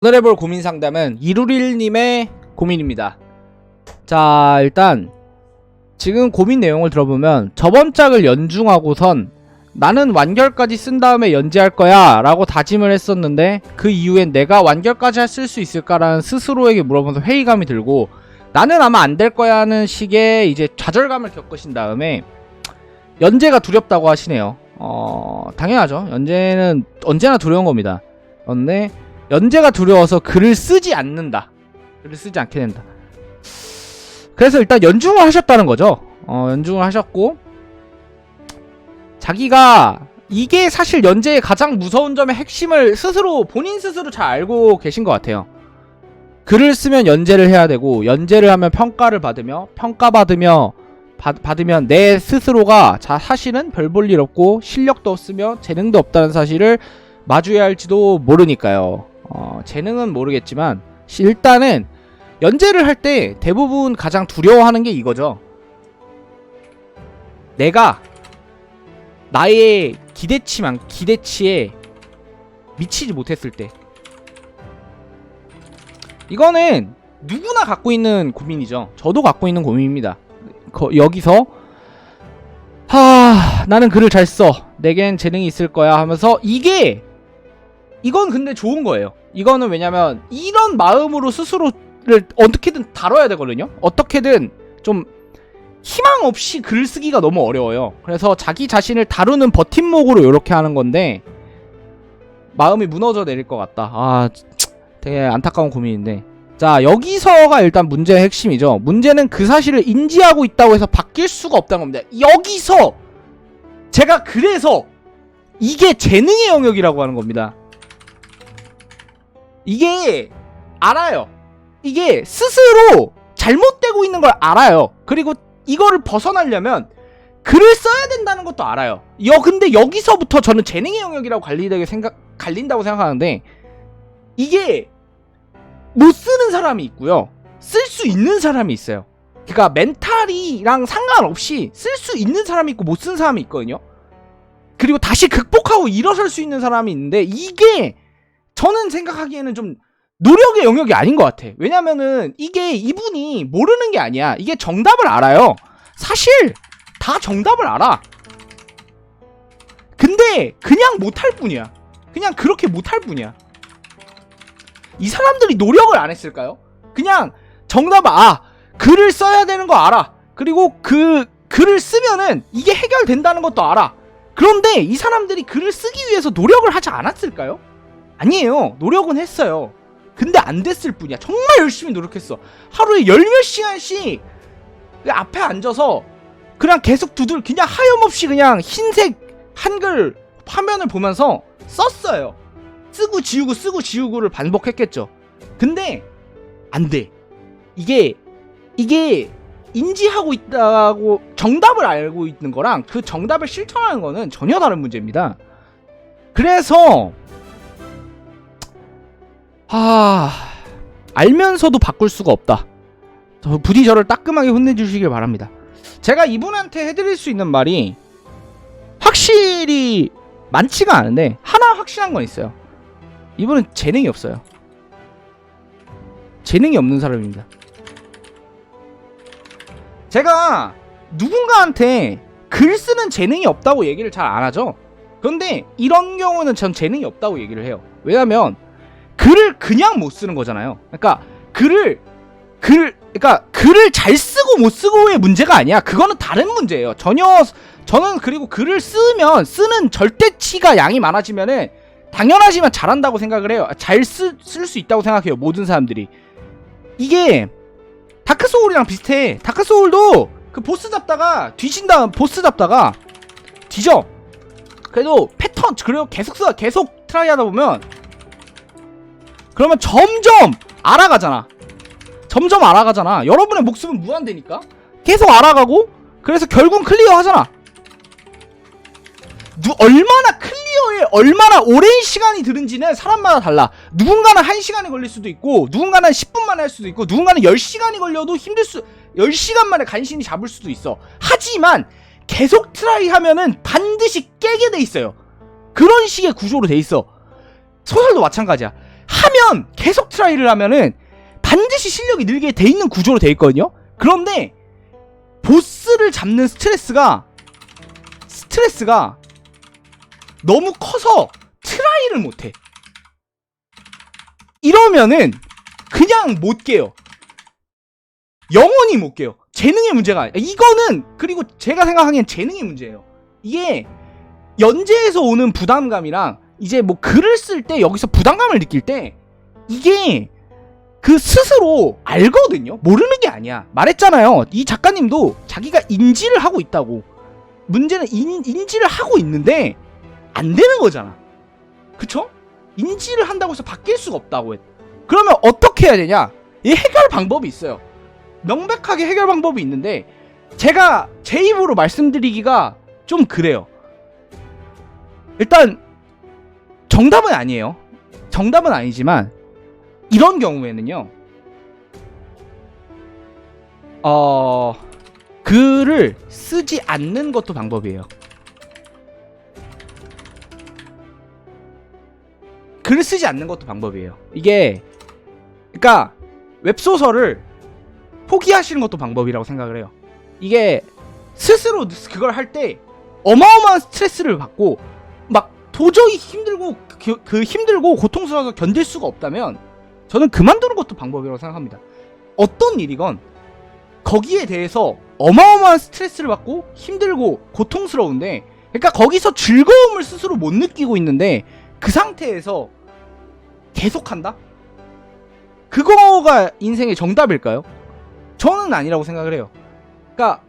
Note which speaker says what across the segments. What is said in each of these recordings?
Speaker 1: 오늘 해볼 고민 상담은 이루릴님의 고민입니다. 자, 일단 지금 고민 내용을 들어보면 저번 짝을 연중하고선 나는 완결까지 쓴 다음에 연재할 거야 라고 다짐을 했었는데 그 이후엔 내가 완결까지 쓸 수 있을까라는 스스로에게 물어보면서 회의감이 들고 나는 아마 안 될 거야 하는 식의 이제 좌절감을 겪으신 다음에 연재가 두렵다고 하시네요. 당연하죠. 연재는 언제나 두려운 겁니다. 그런데 연재가 두려워서 글을 쓰지 않는다. 글을 쓰지 않게 된다. 그래서 일단 연중을 하셨다는 거죠. 연중을 하셨고 자기가 이게 사실 연재의 가장 무서운 점의 핵심을 본인 스스로 잘 알고 계신 것 같아요. 글을 쓰면 연재를 해야 되고 연재를 하면 평가를 받으며 받으면 내 스스로가 사실은 별 볼 일 없고 실력도 없으며 재능도 없다는 사실을 마주해야 할지도 모르니까요. 재능은 모르겠지만 일단은 연재를 할 때 대부분 가장 두려워하는 게 이거죠. 내가 나의 기대치에 미치지 못했을 때. 이거는 누구나 갖고 있는 고민이죠. 저도 갖고 있는 고민입니다. 여기서 나는 글을 잘 써. 내겐 재능이 있을 거야 하면서 이건 근데 좋은 거예요. 이거는 왜냐면 이런 마음으로 스스로를 어떻게든 다뤄야 되거든요. 어떻게든 좀 희망 없이 글 쓰기가 너무 어려워요. 그래서 자기 자신을 다루는 버팀목으로 이렇게 하는 건데 마음이 무너져 내릴 것 같다. 되게 안타까운 고민인데, 자, 여기서가 일단 문제의 핵심이죠. 문제는 그 사실을 인지하고 있다고 해서 바뀔 수가 없다는 겁니다. 여기서 제가 그래서 이게 재능의 영역이라고 하는 겁니다. 이게 알아요. 이게 스스로 잘못되고 있는 걸 알아요. 그리고 이거를 벗어나려면 글을 써야 된다는 것도 알아요. 근데 여기서부터 저는 재능의 영역이라고 갈린다고 생각하는데, 이게 못 쓰는 사람이 있고요, 쓸 수 있는 사람이 있어요. 그러니까 멘탈이랑 상관없이 쓸 수 있는 사람이 있고 못 쓰는 사람이 있거든요. 그리고 다시 극복하고 일어설 수 있는 사람이 있는데, 이게 저는 생각하기에는 좀 노력의 영역이 아닌 것 같아. 왜냐면은 이게 이분이 모르는 게 아니야. 이게 정답을 알아요. 사실 다 정답을 알아. 근데 그냥 못할 뿐이야. 그냥 그렇게 못할 뿐이야. 이 사람들이 노력을 안 했을까요? 그냥 글을 써야 되는 거 알아. 그리고 그 글을 쓰면은 이게 해결된다는 것도 알아. 그런데 이 사람들이 글을 쓰기 위해서 노력을 하지 않았을까요? 아니에요. 노력은 했어요. 근데 안 됐을 뿐이야. 정말 열심히 노력했어. 하루에 열몇 시간씩 앞에 앉아서 그냥 계속 그냥 하염없이 그냥 흰색 한글 화면을 보면서 썼어요. 쓰고 지우고를 반복했겠죠. 근데 안 돼. 이게 인지하고 있다고 정답을 알고 있는 거랑 그 정답을 실천하는 거는 전혀 다른 문제입니다. 그래서 알면서도 바꿀 수가 없다. 부디 저를 따끔하게 혼내주시길 바랍니다. 제가 이분한테 해드릴 수 있는 말이 확실히 많지가 않은데 하나 확실한 건 있어요. 이분은 재능이 없어요. 재능이 없는 사람입니다. 제가 누군가한테 글 쓰는 재능이 없다고 얘기를 잘 안 하죠. 그런데 이런 경우는 전 재능이 없다고 얘기를 해요. 왜냐면 글을 그냥 못 쓰는 거잖아요. 그러니까 글을 잘 쓰고 못 쓰고의 문제가 아니야. 그거는 다른 문제예요. 저는 그리고 글을 쓰는 절대치가 양이 많아지면은 당연하지만 잘한다고 생각을 해요. 잘 쓸 수 있다고 생각해요. 모든 사람들이. 이게 다크소울이랑 비슷해. 다크소울도 그 보스 잡다가 뒤져. 그래도 패턴 그리고 계속 트라이 하다 보면 그러면 점점 알아가잖아. 여러분의 목숨은 무한대니까 계속 알아가고, 그래서 결국은 클리어 하잖아. 얼마나 오랜 시간이 들은지는 사람마다 달라. 누군가는 1시간이 걸릴 수도 있고, 누군가는 10분 만에 할 수도 있고, 누군가는 10시간이 걸려도 10시간 만에 간신히 잡을 수도 있어. 하지만 계속 트라이 하면은 반드시 깨게 돼 있어요. 그런 식의 구조로 돼 있어. 소설도 마찬가지야. 하면 하면 계속 트라이를 하면은 반드시 실력이 늘게 돼 있는 구조로 돼 있거든요. 그런데 보스를 잡는 스트레스가 너무 커서 트라이를 못해. 이러면은 그냥 못 깨요. 영원히 못 깨요. 재능의 문제가 아니야. 이거는 그리고 제가 생각하기엔 재능의 문제예요. 이게 연재에서 오는 부담감이랑 이제 뭐 글을 쓸 때 여기서 부담감을 느낄 때 이게 그 스스로 알거든요. 모르는 게 아니야. 말했잖아요. 이 작가님도 자기가 인지를 하고 있다고. 문제는 인지를 하고 있는데 안 되는 거잖아. 그쵸? 인지를 한다고 해서 바뀔 수가 없다고 해. 그러면 어떻게 해야 되냐? 이 해결 방법이 있어요. 명백하게 해결 방법이 있는데 제가 제 입으로 말씀드리기가 좀 그래요. 일단 정답은 아니에요. 정답은 아니지만 이런 경우에는요. 글을 쓰지 않는 것도 방법이에요. 글을 쓰지 않는 것도 방법이에요. 이게 그러니까 웹소설을 포기하시는 것도 방법이라고 생각을 해요. 이게 스스로 그걸 할 때 어마어마한 스트레스를 받고 막 도저히 힘들고 힘들고 고통스러워서 견딜 수가 없다면 저는 그만두는 것도 방법이라고 생각합니다. 어떤 일이건 거기에 대해서 어마어마한 스트레스를 받고 힘들고 고통스러운데 그러니까 거기서 즐거움을 스스로 못 느끼고 있는데 그 상태에서 계속한다? 그거가 인생의 정답일까요? 저는 아니라고 생각을 해요. 그러니까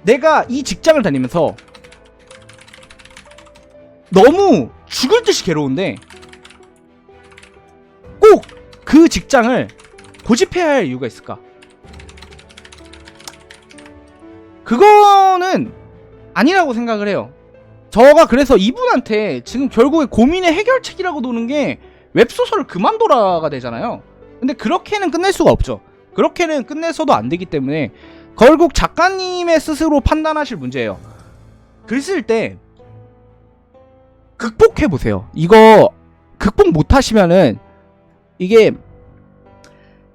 Speaker 1: 내가 이 직장을 다니면서 너무 죽을 듯이 괴로운데 꼭 그 직장을 고집해야 할 이유가 있을까? 그거는 아니라고 생각을 해요. 저가 그래서 이분한테 지금 결국에 고민의 해결책이라고 도는 게 웹소설을 그만둬라가 되잖아요. 근데 그렇게는 끝낼 수가 없죠. 그렇게는 끝내서도 안 되기 때문에 결국 작가님의 스스로 판단하실 문제예요. 글 쓸 때 극복해보세요. 이거 극복 못하시면은 이게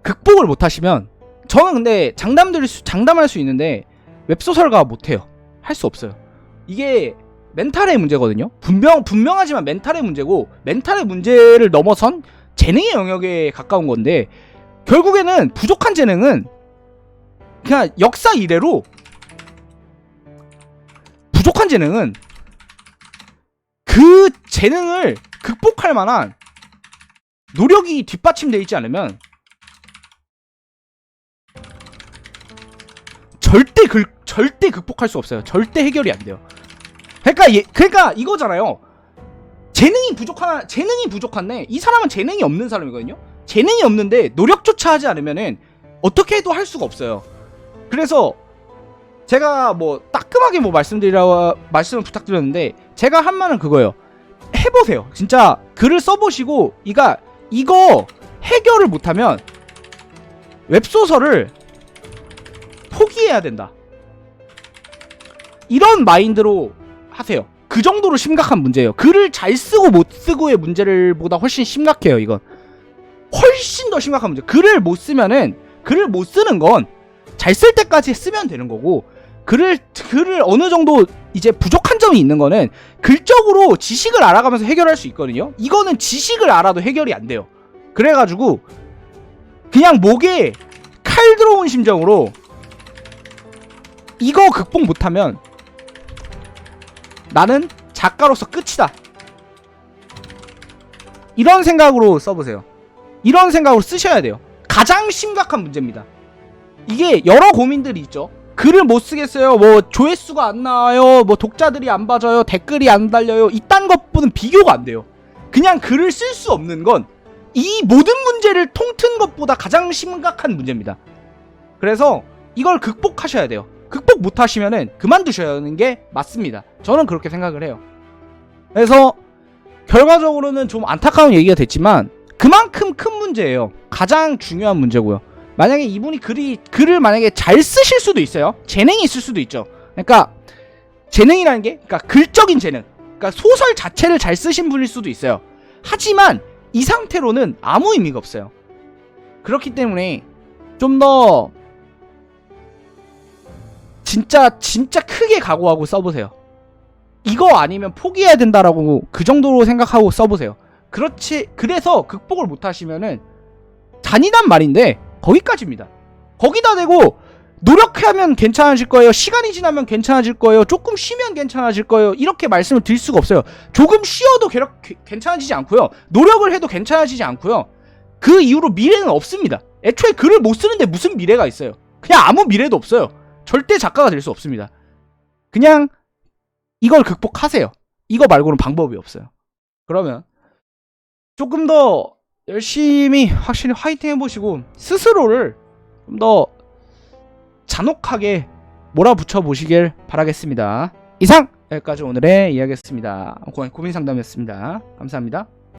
Speaker 1: 극복을 못하시면 저는 근데 장담할 수 있는데 웹소설가 못해요. 할 수 없어요. 이게 멘탈의 문제거든요. 분명하지만 멘탈의 문제고 멘탈의 문제를 넘어선 재능의 영역에 가까운 건데 결국에는 부족한 재능은 그냥 역사 이래로 부족한 재능은 그 재능을 극복할 만한 노력이 뒷받침되어 있지 않으면 절대 극복할 수 없어요. 절대 해결이 안 돼요. 그러니까 이거잖아요. 재능이 부족한데 이 사람은 재능이 없는 사람이거든요. 재능이 없는데 노력조차 하지 않으면은 어떻게 해도 할 수가 없어요. 그래서 제가 뭐 따끔하게 뭐 말씀을 부탁드렸는데 제가 한 말은 그거예요. 해보세요. 진짜 글을 써보시고 이거 해결을 못하면 웹소설을 포기해야 된다. 이런 마인드로 하세요. 그 정도로 심각한 문제예요. 글을 잘 쓰고 못 쓰고의 문제를 보다 훨씬 심각해요. 이건 훨씬 더 심각한 문제. 글을 못 쓰는 건 잘 쓸 때까지 쓰면 되는 거고 글을 어느 정도 이제 부족한 점이 있는 거는 글적으로 지식을 알아가면서 해결할 수 있거든요. 이거는 지식을 알아도 해결이 안 돼요. 그래가지고 그냥 목에 칼 들어온 심정으로 이거 극복 못하면 나는 작가로서 끝이다. 이런 생각으로 써보세요. 이런 생각으로 쓰셔야 돼요. 가장 심각한 문제입니다. 이게 여러 고민들이 있죠. 글을 못 쓰겠어요. 뭐 조회수가 안 나와요. 뭐 독자들이 안 봐줘요. 댓글이 안 달려요. 이딴 것보다는 비교가 안 돼요. 그냥 글을 쓸 수 없는 건 이 모든 문제를 통튼 것보다 가장 심각한 문제입니다. 그래서 이걸 극복하셔야 돼요. 극복 못하시면은 그만두셔야 하는 게 맞습니다. 저는 그렇게 생각을 해요. 그래서 결과적으로는 좀 안타까운 얘기가 됐지만 그만큼 큰 문제예요. 가장 중요한 문제고요. 만약에 이분이 글을 만약에 잘 쓰실 수도 있어요. 재능이 있을 수도 있죠. 그러니까 재능이라는 게 그러니까 글적인 재능, 그러니까 소설 자체를 잘 쓰신 분일 수도 있어요. 하지만 이 상태로는 아무 의미가 없어요. 그렇기 때문에 좀 더 진짜 크게 각오하고 써보세요. 이거 아니면 포기해야 된다라고 그 정도로 생각하고 써보세요. 그래서 극복을 못하시면은 잔인한 말인데 거기까지입니다. 거기다 대고 노력하면 괜찮아질 거예요, 시간이 지나면 괜찮아질 거예요, 조금 쉬면 괜찮아질 거예요, 이렇게 말씀을 드릴 수가 없어요. 조금 쉬어도 괜찮아지지 않고요, 노력을 해도 괜찮아지지 않고요, 그 이후로 미래는 없습니다. 애초에 글을 못 쓰는데 무슨 미래가 있어요. 그냥 아무 미래도 없어요. 절대 작가가 될 수 없습니다. 그냥 이걸 극복하세요. 이거 말고는 방법이 없어요. 그러면 조금 더 열심히 확실히 화이팅 해보시고 스스로를 좀 더 잔혹하게 몰아붙여 보시길 바라겠습니다. 이상 여기까지 오늘의 이야기였습니다. 고민 상담이었습니다. 감사합니다.